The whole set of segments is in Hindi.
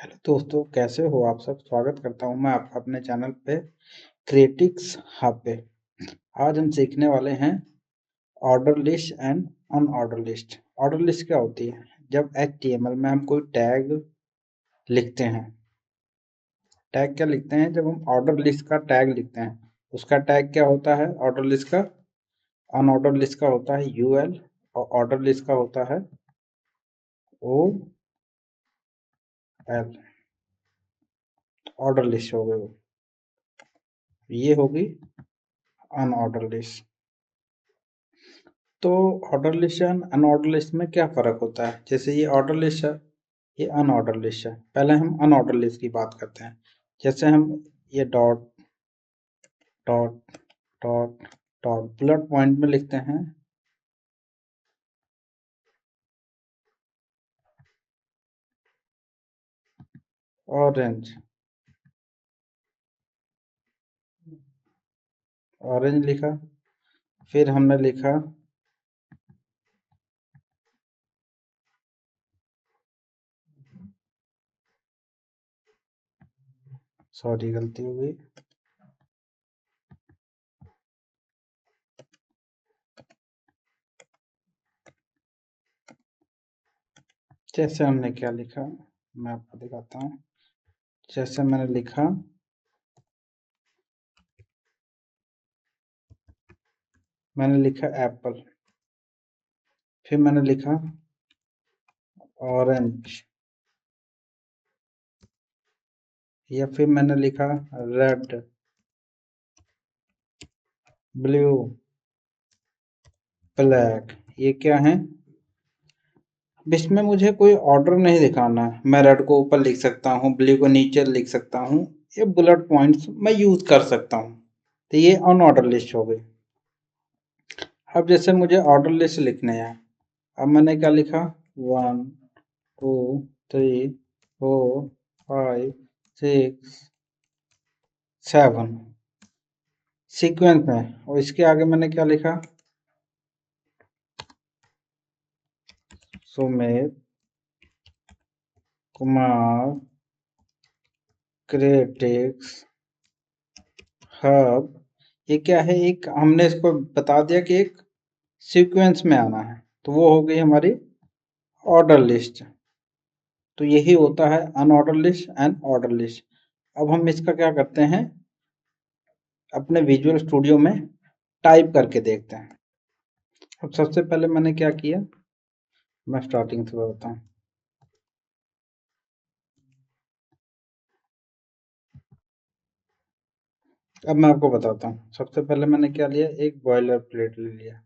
हेलो दोस्तों, कैसे हो आप सब। स्वागत करता हूं मैं आपका अपने चैनल पे क्रिएटिक्स हब पे। आज हम सीखने वाले हैं order list and unordered list. Order list क्या होती है? जब HTML में हम कोई टैग लिखते हैं। टैग क्या लिखते हैं? जब हम ऑर्डर लिस्ट का टैग लिखते हैं, उसका टैग क्या होता है ऑर्डर लिस्ट का? अनऑर्डर लिस्ट का होता है UL और ऑर्डर लिस्ट का होता है OL। ऑर्डर लिस्ट हो गई वो, ये होगी अनऑर्डर लिस्ट। तो order list and unordered list में क्या फ़र्क होता है? जैसे ये ऑर्डर लिस्ट है, ये अनऑर्डर लिस्ट है। पहले हम अनऑर्डर लिस्ट की बात करते हैं। जैसे हम ये dot dot dot dot bullet point में लिखते हैं ऑरेंज। ऑरेंज लिखा, फिर हमने लिखा सॉरी गलती हो गई। जैसे हमने क्या लिखा, मैं आपको दिखाता हूँ। जैसे मैंने लिखा एप्पल, फिर मैंने लिखा ऑरेंज, या फिर मैंने लिखा रेड, ब्लू, ब्लैक। ये क्या है? अब इसमें मुझे कोई ऑर्डर नहीं दिखाना है। मैं रेड को ऊपर लिख सकता हूँ, ब्लू को नीचे लिख सकता हूँ। ये बुलेट पॉइंट्स मैं यूज कर सकता हूँ। तो ये अनऑर्डर लिस्ट हो गई। अब जैसे मुझे ऑर्डर लिस्ट लिखने हैं, अब मैंने क्या लिखा 1 2 3 4 5 6 7 सीक्वेंस में। और इसके आगे मैंने क्या लिखा सुमित कुमार क्रिएटिक्स हब। ये क्या है? एक हमने इसको बता दिया कि एक सीक्वेंस में आना है, तो वो हो गई हमारी ऑर्डर लिस्ट। तो यही होता है unordered list and order list. अब हम इसका क्या करते हैं, अपने विजुअल स्टूडियो में टाइप करके देखते हैं। अब सबसे पहले मैंने क्या किया, मैं स्टार्टिंग से बताता हूँ। अब मैं आपको बताता हूँ। सबसे पहले मैंने क्या लिया, एक बॉयलर प्लेट ले लिया।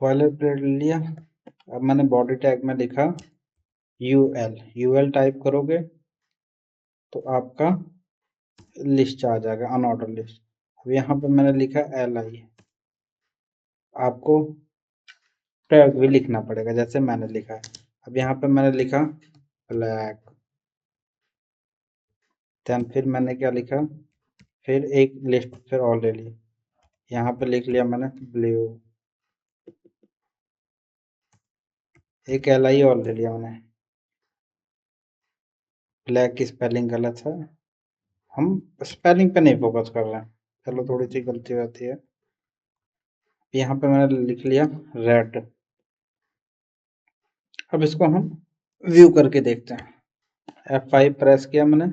बॉयलर प्लेट ले लिया। अब मैंने बॉडी टैग में लिखा यूएल टाइप करोगे तो आपका लिस्ट आ जाएगा, अनऑर्डर लिस्ट। अब यहाँ पे मैंने लिखा LI। आपको टैग भी लिखना पड़ेगा जैसे मैंने लिखा है। अब यहाँ पे मैंने लिखा ब्लैक, देन फिर मैंने क्या लिखा, फिर एक लिस्ट फिर और ले ली। यहाँ पे लिख लिया मैंने ब्लू, एक LI और ले लिया मैंने। ब्लैक की स्पेलिंग गलत है, हम स्पेलिंग पे नहीं फोकस कर रहे हैं। चलो थोड़ी सी गलती होती है। यहाँ पे मैंने लिख लिया रेड। अब इसको हम व्यू करके देखते हैं। F5 प्रेस किया मैंने।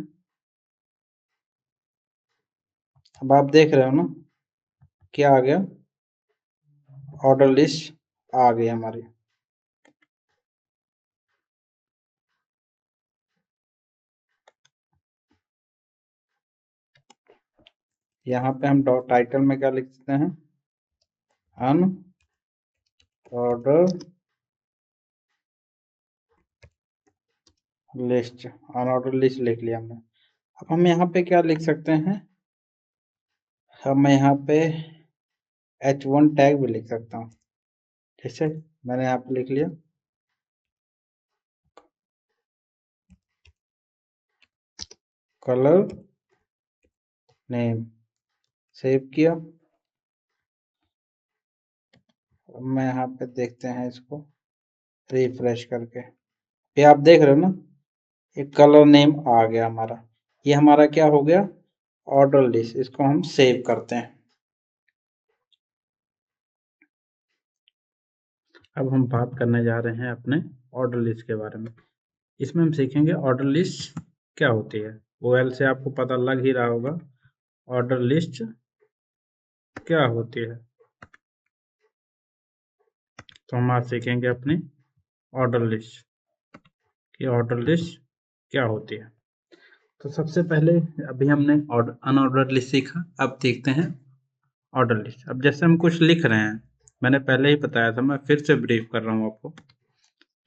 अब आप देख रहे हो ना, क्या आ गया, ऑर्डर लिस्ट आ गई हमारी। यहाँ पे हम डॉट टाइटल में क्या लिख सकते हैं, अन ऑर्डर लिस्ट। अनऑर्डर लिस्ट लिख लिया हमने। अब हम यहाँ पे क्या लिख सकते हैं, हम यहाँ पे H1 टैग भी लिख सकता हूँ। ठीक है, मैंने यहाँ पे लिख लिया कलर नेम, सेव किया। अब मैं यहाँ पे देखते हैं इसको रिफ्रेश करके। ये आप देख रहे हो ना, एक कलर नेम आ गया हमारा। ये हमारा क्या हो गया, ऑर्डर लिस्ट। इसको हम सेव करते हैं। अब हम बात करने जा रहे हैं अपने ऑर्डर लिस्ट के बारे में। इसमें हम सीखेंगे ऑर्डर लिस्ट क्या होती है। ओएल से आपको पता लग ही रहा होगा ऑर्डर लिस्ट क्या होती है। तो हम आज सीखेंगे अपनी ऑर्डर लिस्ट कि ऑर्डर लिस्ट क्या होती है। तो सबसे पहले अभी हमने अनऑर्डर लिस्ट सीखा, अब देखते हैं ऑर्डर लिस्ट। अब जैसे हम कुछ लिख रहे हैं, मैंने पहले ही बताया था, मैं फिर से ब्रीफ कर रहा हूँ आपको।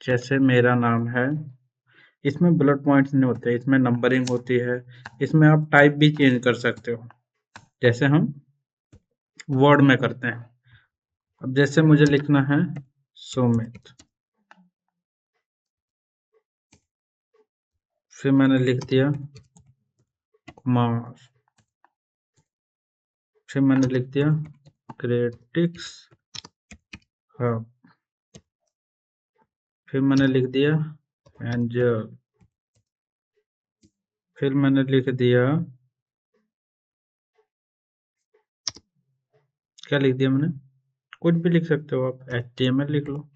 जैसे मेरा नाम है, इसमें बुलेट पॉइंट्स नहीं होते, इसमें नंबरिंग होती है। इसमें आप टाइप भी चेंज कर सकते हो, जैसे हम वर्ड में करते हैं। अब जैसे मुझे लिखना है सुमित, फिर मैंने लिख दिया कुमार, फिर मैंने लिख दिया क्रिटिक्स हब, फिर मैंने लिख दिया एंजल, फिर मैंने लिख दिया, क्या लिख दिया मैंने, कुछ भी लिख सकते हो आप, HTML लिख लो।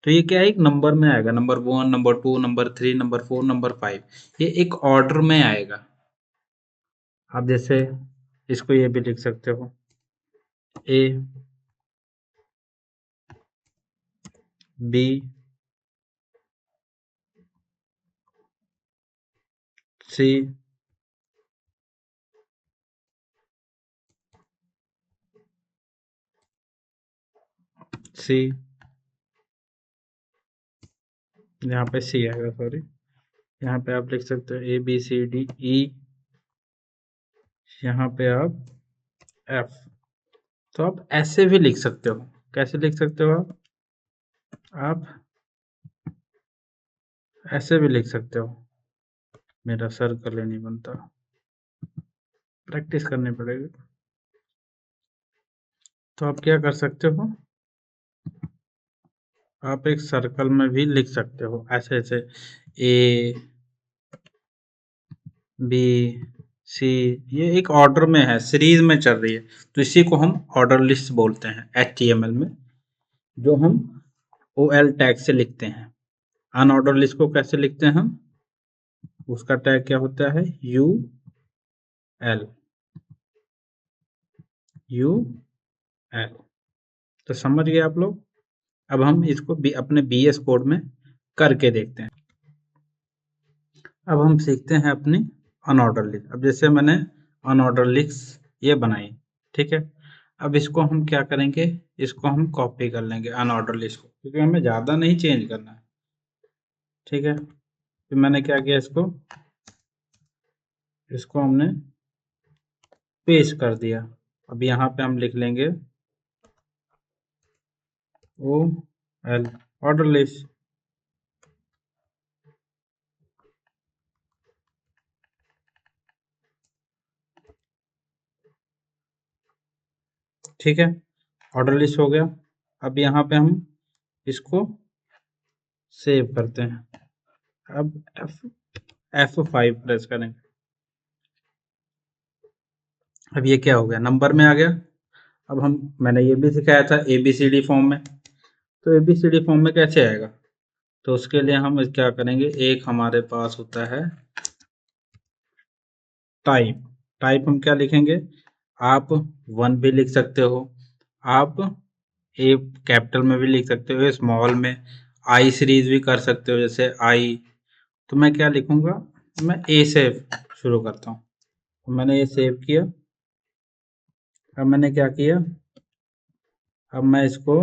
तो ये क्या है, एक नंबर में आएगा, number 1, number 2, number 3, number 4, number 5, ये एक ऑर्डर में आएगा। आप जैसे इसको ये भी लिख सकते हो A, B, C, C, यहाँ पे C आएगा, सॉरी, यहाँ पे आप लिख सकते हो A, B, C, D, E, यहाँ पे आप F। तो आप ऐसे भी लिख सकते हो। कैसे लिख सकते हो आप ऐसे भी लिख सकते हो। मेरा सर्कल ही नहीं बनता, प्रैक्टिस करनी पड़ेगी। तो आप क्या कर सकते हो, आप एक सर्कल में भी लिख सकते हो, ऐसे ऐसे A, B, C, ये एक ऑर्डर में है, सीरीज में चल रही है, तो इसी को हम ऑर्डर लिस्ट बोलते हैं HTML में, जो हम OL टैग से लिखते हैं। अनऑर्डर लिस्ट को कैसे लिखते हैं हम, उसका टैग क्या होता है, UL, UL। तो समझ गए आप लोग। अब हम इसको भी अपने BS कोड में करके देखते हैं। अब हम सीखते हैं अपनी अनऑर्डर लिस्ट। अब जैसे मैंने अनऑर्डर लिस्ट ये बनाई, ठीक है। अब इसको हम क्या करेंगे, इसको हम कॉपी कर लेंगे अनऑर्डर लिस्ट को, क्योंकि हमें ज़्यादा नहीं चेंज करना है, ठीक है। फिर मैंने क्या किया, इसको हमने पेस्ट कर दिया। अब यहाँ पे हम लिख लेंगे OL, ऑर्डर लिस्ट। ठीक है, ऑर्डर लिस्ट हो गया। अब यहाँ पे हम इसको सेव करते हैं। अब F5 प्रेस करेंगे। अब ये क्या हो गया, नंबर में आ गया। अब मैंने ये भी सिखाया था ABCD फॉर्म में, तो ABCD फॉर्म में कैसे आएगा, तो उसके लिए हम क्या करेंगे, एक हमारे पास होता है टाइप। टाइप हम क्या लिखेंगे, आप 1 भी लिख सकते हो, आप ए कैपिटल में भी लिख सकते हो, स्मॉल में, आई सीरीज भी कर सकते हो, जैसे आई। तो मैं क्या लिखूंगा, मैं ए से शुरू करता हूँ। तो मैंने ये सेव किया। अब मैंने क्या किया, अब मैं इसको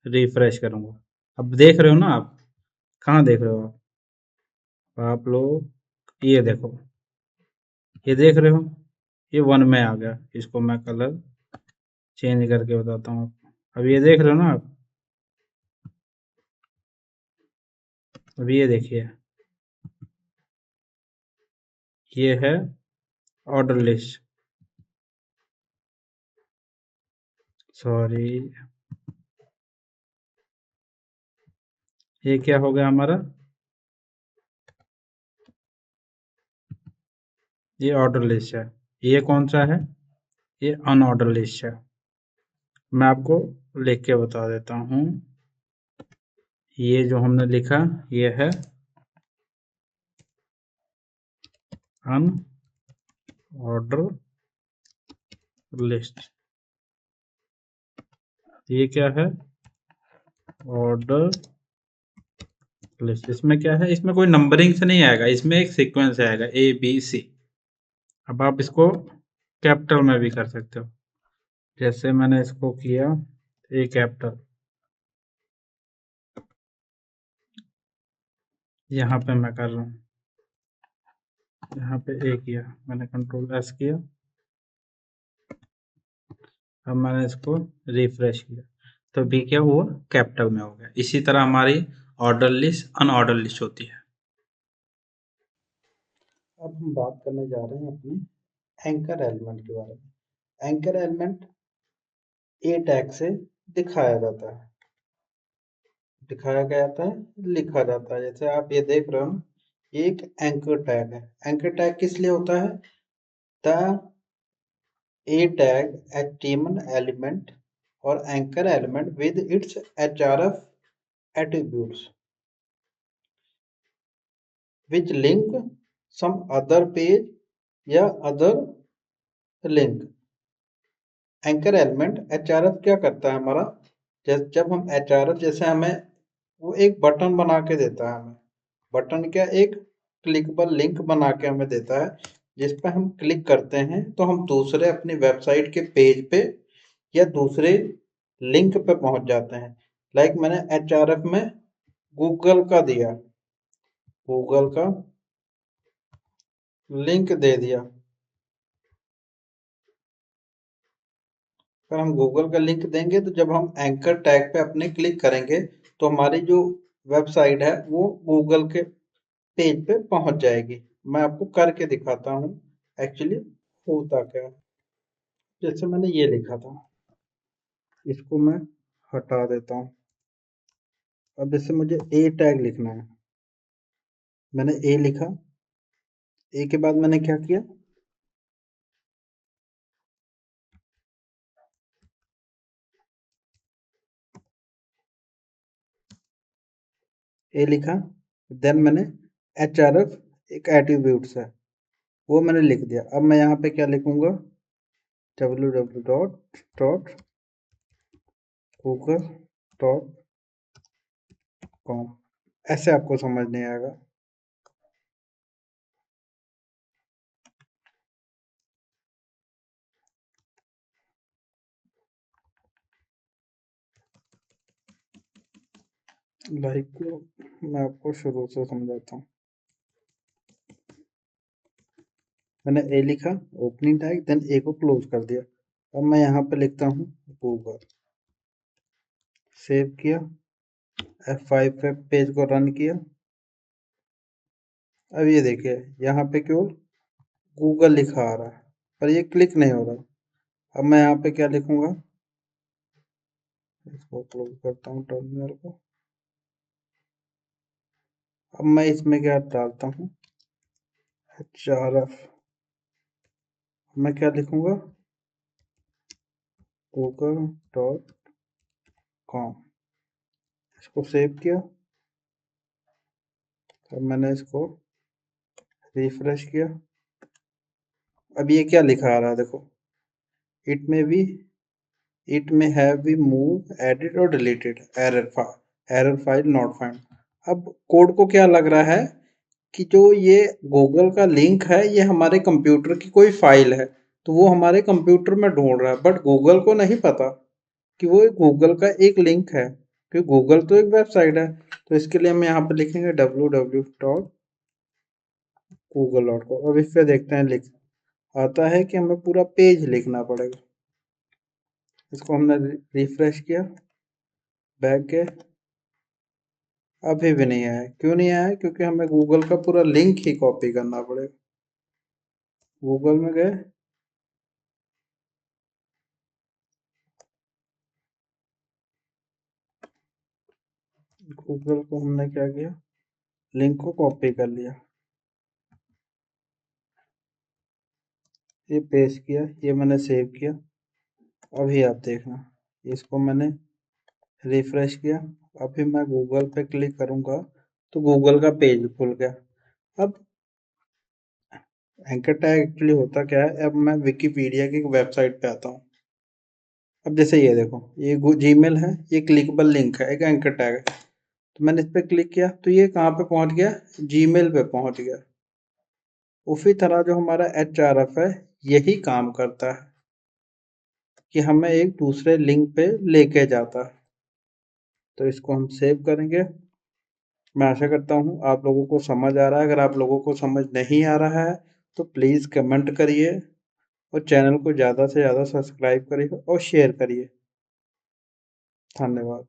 रिफ्रेश करूंगा। अब देख रहे हो ना आप, कहाँ देख रहे हो आप लोग, ये देखो, ये देख रहे हो, ये 1 में आ गया। इसको मैं कलर चेंज करके बताता हूँ आपको। अब ये देख रहे हो ना आप, अब ये देखिए, ये है ऑर्डर लिस्ट, सॉरी, ये क्या हो गया हमारा, ये ऑर्डर लिस्ट है। ये कौन सा है? ये अनऑर्डर लिस्ट है। मैं आपको लिख के बता देता हूँ। ये जो हमने लिखा ये है अनऑर्डर लिस्ट। ये क्या है? Order list. इसमें क्या है? इसमें कोई नंबरिंग से नहीं आएगा, इसमें एक सीक्वेंस आएगा ABC। अब आप इसको कैपिटल में भी कर सकते हो, जैसे मैंने इसको किया A कैपिटल, यहाँ पे मैं कर रहा हूँ, यहाँ पे A किया मैंने, Ctrl+S किया। अब मैंने इसको रिफ्रेश किया तो भी क्या हुआ? कैपिटल में हो गया। इसी तरह हमारी ऑर्डर लिस्ट अनऑर्डर लिस्ट होती है। अब हम बात करने जा रहे हैं अपने एंकर एलिमेंट के बारे में। एंकर एलिमेंट ए टैग से दिखाया जाता है, दिखाया गया जाता है, लिखा जाता है। जैसे आप ये देख रहे हो, ये एक एंकर टैग है। एंकर टैग किस लिए होता है? The A tag HTML element or anchor element with its href attributes which link some other page या other link। Anchor element href क्या करता है हमारा? जब हम href, जैसे हमें वो एक बटन बना के देता है हमें, बटन क्या, एक क्लिकेबल लिंक बना के हमें देता है, जिस पे हम क्लिक करते हैं तो हम दूसरे अपनी वेबसाइट के पेज पे या दूसरे लिंक पे पहुंच जाते हैं। लाइक मैंने href में गूगल का दिया, गूगल का लिंक दे दिया। अगर हम गूगल का लिंक देंगे तो जब हम एंकर टैग पे अपने क्लिक करेंगे तो हमारी जो वेबसाइट है वो गूगल के पेज पे पहुंच जाएगी। मैं आपको करके दिखाता हूँ एक्चुअली होता क्या है। जैसे मैंने ये लिखा था, इसको मैं हटा देता हूँ। अब जैसे मुझे ए टैग लिखना है, मैंने ए लिखा। ए के बाद मैंने क्या किया? ए लिखा, देन मैंने href एक एट्रीब्यूट्स है वो मैंने लिख दिया। अब मैं यहाँ पे क्या लिखूंगा? www.google.com। ऐसे आपको समझ नहीं आएगा। लाइक मैं आपको शुरू से समझाता हूँ। मैंने ए लिखा, ओपनिंग टैग, देन ए को क्लोज कर दिया। अब मैं यहाँ पे लिखता हूँ गूगल, सेव किया, F5 पे पेज को रन किया। अब ये देखिए यहाँ पे केवल गूगल लिखा आ रहा है पर ये क्लिक नहीं हो रहा। अब मैं यहाँ पे क्या लिखूंगा? इसको क्लोज करता हूँ टर्मिनल को। अब मैं इसमें क्या डालता हूँ? href। मैं क्या लिखूंगा? google.com। इसको सेव किया। अब मैंने इसको रिफ्रेश किया। अब ये क्या लिखा आ रहा है देखो, इट में बी, इट में हैव बी मूव एडिट और deleted error file not find. अब कोड को क्या लग रहा है कि जो ये गूगल का लिंक है ये हमारे कंप्यूटर की कोई फाइल है, तो वो हमारे कंप्यूटर में ढूंढ रहा है, बट गूगल को नहीं पता कि वो गूगल का एक लिंक है, क्योंकि गूगल तो एक वेबसाइट है। तो इसके लिए हम यहाँ पे लिखेंगे www.google.com। अब इस पे देखते हैं लिख आता है कि हमें पूरा पेज लिखना पड़ेगा। इसको हमने रिफ्रेश किया, बैक गए, अभी भी नहीं आया। क्यों नहीं आया? क्योंकि हमें गूगल का पूरा लिंक ही कॉपी करना पड़ेगा। गूगल में गए, गूगल को हमने क्या किया? लिंक को कॉपी कर लिया। ये पेस्ट किया, ये मैंने सेव किया। अभी आप देखना, इसको मैंने रिफ्रेश किया, अभी मैं गूगल पे क्लिक करूंगा तो गूगल का पेज खुल गया। अब एंकर टैग एक्चुअली होता क्या है, अब मैं विकिपीडिया की वेबसाइट पे आता हूँ। अब जैसे ये देखो, ये जीमेल है, ये क्लिकेबल लिंक है, एक एंकर टैग है, तो मैंने इस पर क्लिक किया तो ये कहाँ पे पहुंच गया, जीमेल पे पहुंच गया। उसी तरह जो हमारा HRF है, यही काम करता है कि हमें एक दूसरे लिंक पे लेके जाता है। तो इसको हम सेव करेंगे। मैं आशा करता हूँ आप लोगों को समझ आ रहा है। अगर आप लोगों को समझ नहीं आ रहा है तो प्लीज़ कमेंट करिए और चैनल को ज़्यादा से ज़्यादा सब्सक्राइब करिए और शेयर करिए। धन्यवाद।